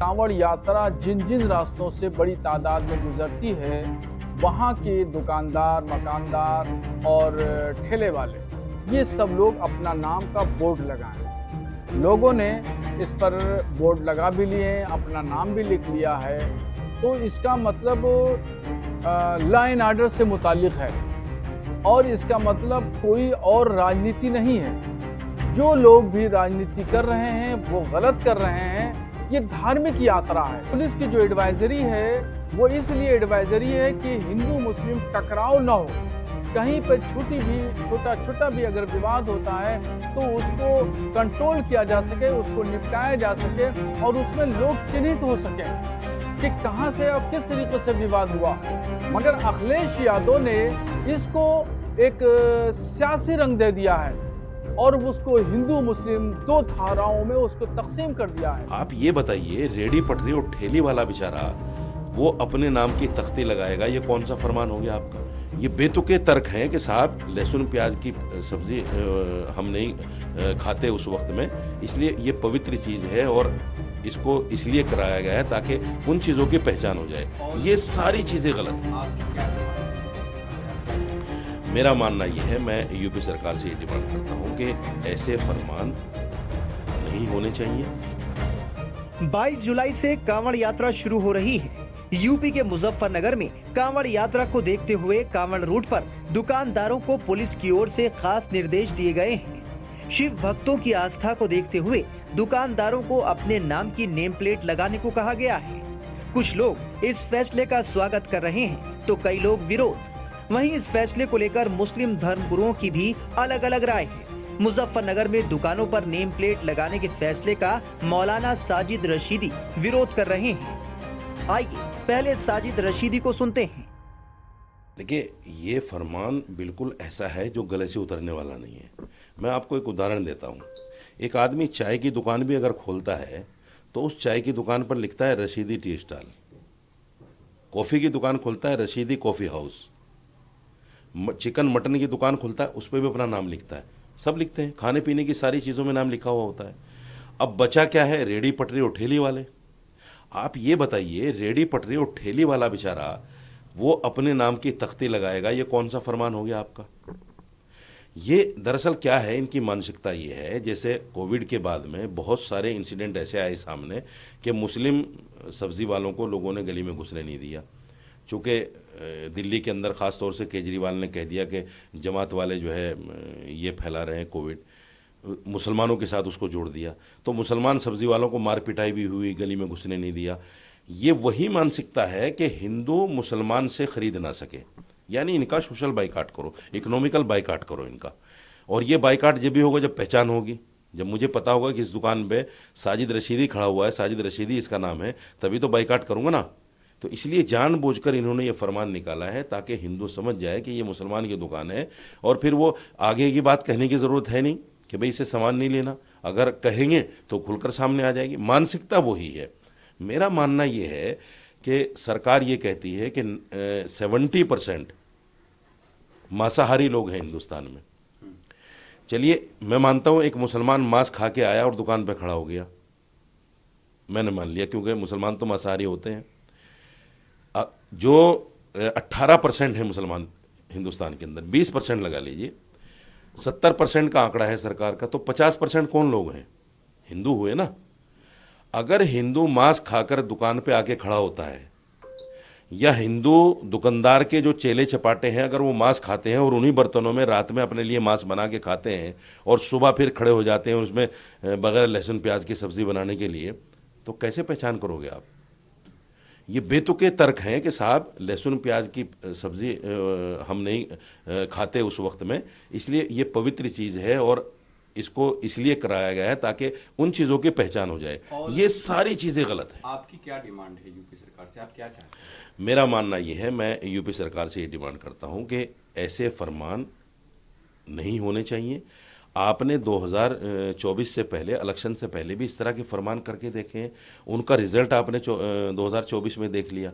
कांवड़ यात्रा जिन जिन रास्तों से बड़ी तादाद में गुजरती है, वहाँ के दुकानदार, मकानदार और ठेले वाले, ये सब लोग अपना नाम का बोर्ड लगाएं। लोगों ने इस पर बोर्ड लगा भी लिए हैं, अपना नाम भी लिख लिया है। तो इसका मतलब लॉ एंड ऑर्डर से मुताल्लिक है और इसका मतलब कोई और राजनीति नहीं है। जो लोग भी राजनीति कर रहे हैं वो गलत कर रहे हैं। ये धार्मिक यात्रा है। पुलिस की जो एडवाइजरी है वो इसलिए एडवाइजरी है कि हिंदू मुस्लिम टकराव न हो। कहीं पर छोटा भी अगर विवाद होता है तो उसको कंट्रोल किया जा सके, उसको निपटाया जा सके और उसमें लोग चिन्हित हो सके कि कहां से और किस तरीके से विवाद हुआ। मगर अखिलेश यादव ने इसको एक सियासी रंग दे दिया है और उसको हिंदू मुस्लिम दो धाराओं में उसको तकसीम कर दिया है। आप ये बताइए, रेडी पटरी और ठेली वाला बेचारा वो अपने नाम की तख्ती लगाएगा, ये कौन सा फरमान हो गया आपका? ये बेतुके तर्क हैं कि साहब लहसुन प्याज की सब्जी हम नहीं खाते उस वक्त में, इसलिए ये पवित्र चीज़ है और इसको इसलिए कराया गया है ताकि उन चीज़ों की पहचान हो जाए। ये सारी चीज़ें गलत हैं। मेरा मानना ये है, मैं यूपी सरकार से ये डिमांड करता हूँ कि ऐसे फरमान नहीं होने चाहिए। 22 जुलाई से कांवड़ यात्रा शुरू हो रही है। यूपी के मुजफ्फरनगर में कांवड़ यात्रा को देखते हुए कांवड़ रूट पर दुकानदारों को पुलिस की ओर से खास निर्देश दिए गए हैं। शिव भक्तों की आस्था को देखते हुए दुकानदारों को अपने नाम की नेम प्लेट लगाने को कहा गया है। कुछ लोग इस फैसले का स्वागत कर रहे हैं तो कई लोग विरोध। वहीं इस फैसले को लेकर मुस्लिम धर्मगुरुओं की भी अलग अलग राय है। मुजफ्फरनगर में दुकानों पर नेम प्लेट लगाने के फैसले का मौलाना साजिद रशीदी विरोध कर रहे हैं। आइए पहले साजिद रशीदी को सुनते हैं। देखिए, ये फरमान बिल्कुल ऐसा है जो गले से उतरने वाला नहीं है। मैं आपको एक उदाहरण देता हूँ। एक आदमी चाय की दुकान भी अगर खोलता है तो उस चाय की दुकान पर लिखता है रशीदी टी स्टॉल। कॉफ़ी की दुकान खोलता है Rashidi coffee house. Chicken mutton की दुकान खोलता है उस पर भी अपना नाम लिखता है। सब लिखते हैं, खाने पीने की सारी चीज़ों में नाम लिखा हुआ होता है। अब बचा क्या है? रेडी पटरी और ठेली वाले। आप ये बताइए, रेडी पटरी और ठेली वाला बेचारा वो अपने नाम की तख्ती लगाएगा, ये कौन सा फरमान हो गया आपका? ये दरअसल क्या है, इनकी मानसिकता ये है, जैसे कोविड के बाद में बहुत सारे इंसिडेंट ऐसे आए सामने कि मुस्लिम सब्जी वालों को लोगों ने गली में घुसने नहीं दिया। चूँकि दिल्ली के अंदर ख़ास तौर से केजरीवाल ने कह दिया कि जमात वाले जो है ये फैला रहे हैं कोविड, मुसलमानों के साथ उसको जोड़ दिया, तो मुसलमान सब्जी वालों को मार पिटाई भी हुई, गली में घुसने नहीं दिया। ये वही मानसिकता है कि हिंदू मुसलमान से ख़रीद ना सके, यानी इनका सोशल बाइकाट करो, इकोनॉमिकल बाइकाट करो इनका। और ये बाइकाट जब भी होगा जब पहचान होगी, जब मुझे पता होगा कि इस दुकान पे साजिद रशीदी खड़ा हुआ है, साजिद रशीदी इसका नाम है, तभी तो बाइकाट करूँगा ना। तो इसलिए जानबूझकर इन्होंने ये फरमान निकाला है ताकि हिंदू समझ जाए कि ये मुसलमान की दुकान है, और फिर वो आगे की बात कहने की ज़रूरत है नहीं कि भाई इसे सामान नहीं लेना। अगर कहेंगे तो खुलकर सामने आ जाएगी। मानसिकता वही है। मेरा मानना ये है कि सरकार ये कहती है कि 70% मांसाहारी लोग हैं हिंदुस्तान में। चलिए, मैं मानता हूँ एक मुसलमान मांस खा के आया और दुकान पे खड़ा हो गया, मैंने मान लिया, क्योंकि मुसलमान तो मांसाहारी होते हैं। जो 18% है मुसलमान हिंदुस्तान के अंदर, 20% लगा लीजिए, 70% का आंकड़ा है सरकार का, तो 50% कौन लोग हैं? हिंदू हुए ना। अगर हिंदू मांस खाकर दुकान पे आके खड़ा होता है, या हिंदू दुकानदार के जो चेले चपाटे हैं अगर वो मांस खाते हैं और उन्हीं बर्तनों में रात में अपने लिए मांस बना के खाते हैं और सुबह फिर खड़े हो जाते हैं उसमें बगैर लहसुन प्याज की सब्जी बनाने के लिए, तो कैसे पहचान करोगे आप? ये बेतुके तर्क हैं कि साहब लहसुन प्याज की सब्जी हम नहीं खाते उस वक्त में, इसलिए ये पवित्र चीज़ है और इसको इसलिए कराया गया है ताकि उन चीज़ों की पहचान हो जाए। ये सारी चीज़ें गलत हैं। आपकी क्या डिमांड है यूपी सरकार से? आप क्या चाहते हैं? मेरा मानना ये है, मैं यूपी सरकार से ये डिमांड करता हूँ कि ऐसे फरमान नहीं होने चाहिए। आपने 2024 से पहले, इलेक्शन से पहले भी इस तरह के फरमान करके देखे हैं, उनका रिजल्ट आपने 2024 में देख लिया।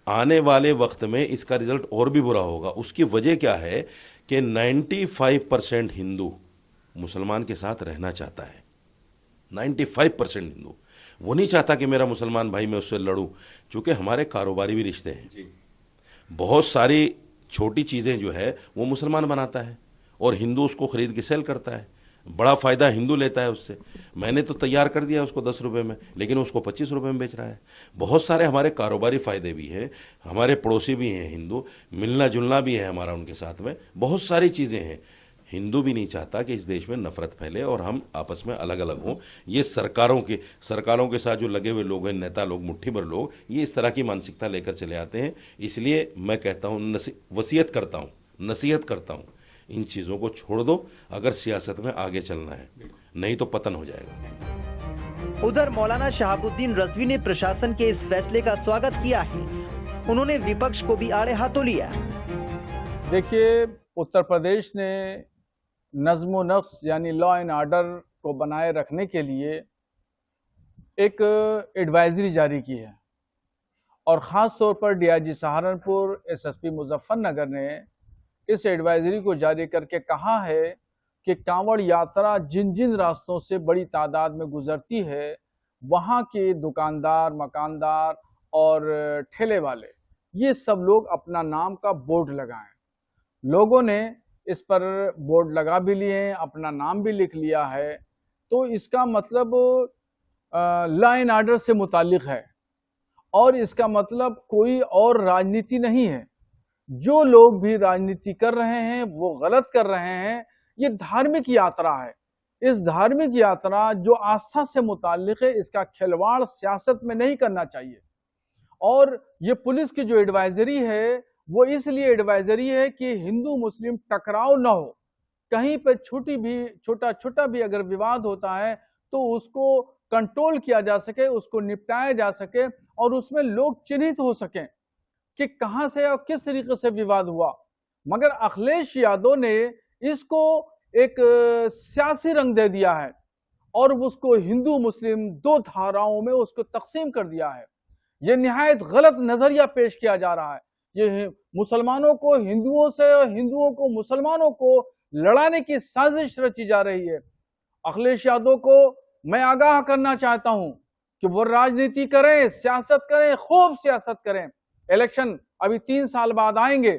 आने वाले वक्त में इसका रिजल्ट और भी बुरा होगा। उसकी वजह क्या है कि 95% हिंदू मुसलमान के साथ रहना चाहता है। 95% हिंदू, वो नहीं चाहता कि मेरा मुसलमान भाई मैं उससे लड़ूं, क्योंकि हमारे कारोबारी भी रिश्ते हैं। जी। बहुत सारी छोटी चीज़ें जो है वो मुसलमान बनाता है और हिंदू उसको ख़रीद के सेल करता है, बड़ा फ़ायदा हिंदू लेता है उससे। मैंने तो तैयार कर दिया उसको 10 रुपये में, लेकिन उसको 25 रुपये में बेच रहा है। बहुत सारे हमारे कारोबारी फ़ायदे भी हैं, हमारे पड़ोसी भी हैं हिंदू, मिलना जुलना भी है हमारा उनके साथ में, बहुत सारी चीज़ें हैं। हिंदू भी नहीं चाहता कि इस देश में नफरत फैले और हम आपस में अलग अलग हों। ये सरकारों के साथ जो लगे हुए लोग हैं, नेता लोग, मुट्ठी भर लोग, ये इस तरह की मानसिकता लेकर चले आते हैं। इसलिए मैं कहता हूँ, नसीहत करता हूँ, इन चीज़ों को छोड़ दो अगर सियासत में आगे चलना है, नहीं तो पतन हो जाएगा। उधर मौलाना शहाबुद्दीन रज़वी ने प्रशासन के इस फैसले का स्वागत किया है। उन्होंने विपक्ष को भी आड़े हाथों लिया। देखिए, उत्तर प्रदेश ने नज़्म व नफ्स यानी लॉ एंड ऑर्डर को बनाए रखने के लिए एक एडवाइजरी जारी की है और ख़ास तौर पर डीआईजी सहारनपुर, एसएसपी मुजफ्फरनगर ने इस एडवाइजरी को जारी करके कहा है कि कांवड़ यात्रा जिन जिन रास्तों से बड़ी तादाद में गुजरती है, वहाँ के दुकानदार, मकानदार और ठेले वाले, ये सब लोग अपना नाम का बोर्ड लगाएं। लोगों ने इस पर बोर्ड लगा भी लिए हैं, अपना नाम भी लिख लिया है, तो इसका मतलब लॉ एंड ऑर्डर से मुताल्लिक है और इसका मतलब कोई और राजनीति नहीं है। जो लोग भी राजनीति कर रहे हैं वो गलत कर रहे हैं। ये धार्मिक यात्रा है। इस धार्मिक यात्रा जो आस्था से मुताल्लिक है, इसका खिलवाड़ सियासत में नहीं करना चाहिए। और ये पुलिस की जो एडवाइजरी है वो इसलिए एडवाइजरी है कि हिंदू मुस्लिम टकराव ना हो। कहीं पर छोटा भी अगर विवाद होता है तो उसको कंट्रोल किया जा सके, उसको निपटाया जा सके और उसमें लोग चिन्हित हो सकें कि कहां से और किस तरीके से विवाद हुआ। मगर अखिलेश यादव ने इसको एक सियासी रंग दे दिया है और उसको हिंदू मुस्लिम दो धाराओं में उसको तकसीम कर दिया है। यह निहायत गलत नजरिया पेश किया जा रहा है। ये मुसलमानों को हिंदुओं से और हिंदुओं को मुसलमानों को लड़ाने की साजिश रची जा रही है। अखिलेश यादव को मैं आगाह करना चाहता हूं कि वो राजनीति करें, सियासत करें, खूब सियासत करें। इलेक्शन अभी 3 साल बाद आएंगे,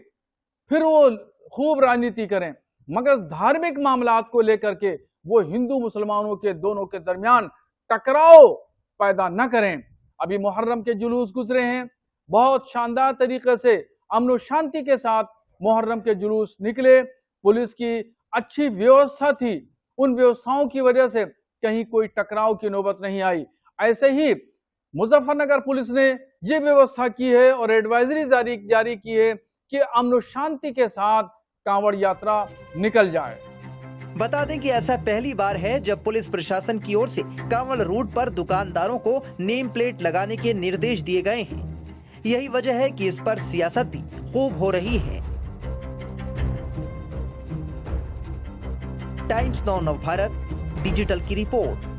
फिर वो खूब राजनीति करें, मगर धार्मिक मामलात को लेकर के वो हिंदू मुसलमानों के दोनों के दरमियान टकराव पैदा न करें। अभी मुहर्रम के जुलूस गुजरे हैं, बहुत शानदार तरीके से अमन और शांति के साथ मुहर्रम के जुलूस निकले। पुलिस की अच्छी व्यवस्था थी, उन व्यवस्थाओं की वजह से कहीं कोई टकराव की नौबत नहीं आई। ऐसे ही मुजफ्फरनगर पुलिस ने ये व्यवस्था की है और एडवाइजरी जारी की है कि अमन और शांति के साथ कांवड़ यात्रा निकल जाए। बता दें कि ऐसा पहली बार है जब पुलिस प्रशासन की ओर से कांवड़ रूट पर दुकानदारों को नेम प्लेट लगाने के निर्देश दिए गए हैं। यही वजह है कि इस पर सियासत भी खूब हो रही है। टाइम्स नाउ नवभारत डिजिटल की रिपोर्ट।